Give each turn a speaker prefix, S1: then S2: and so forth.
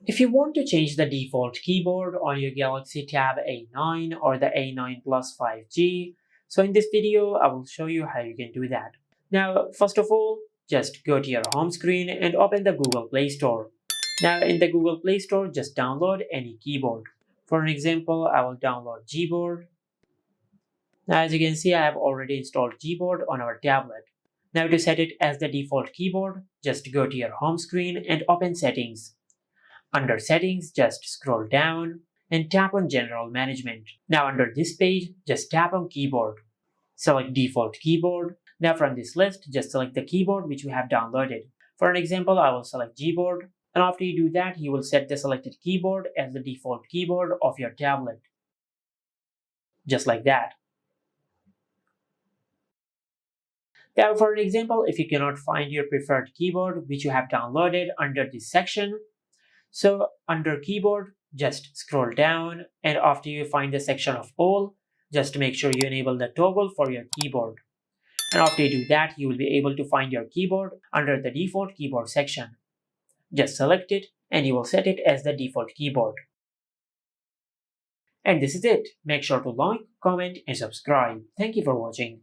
S1: If you want to change the default keyboard on your Galaxy Tab A9 or the A9 Plus 5G, so in this video I will show you how you can do that. Now, first of all, just go to your home screen and open the Google Play Store. Now, in the Google Play Store, just download any keyboard. For an example, I will download Gboard. Now, as you can see, I have already installed Gboard on our tablet. Now, to set it as the default keyboard, just go to your home screen and open Settings. Under Settings, just scroll down and tap on General Management. Now, under this page, just tap on Keyboard. Select Default Keyboard. Now, from this list, just select the keyboard which you have downloaded. For an example, I will select Gboard. And after you do that, you will set the selected keyboard as the default keyboard of your tablet. Just like that. Now, for an example, if you cannot find your preferred keyboard which you have downloaded under this section, so under Keyboard, just scroll down, and after you find the section of All, just make sure you enable the toggle for your keyboard. And after you do that, you will be able to find your keyboard under the default keyboard section. Just select it and you will set it as the default keyboard. And this is it. Make sure to like, comment and subscribe. Thank you for watching.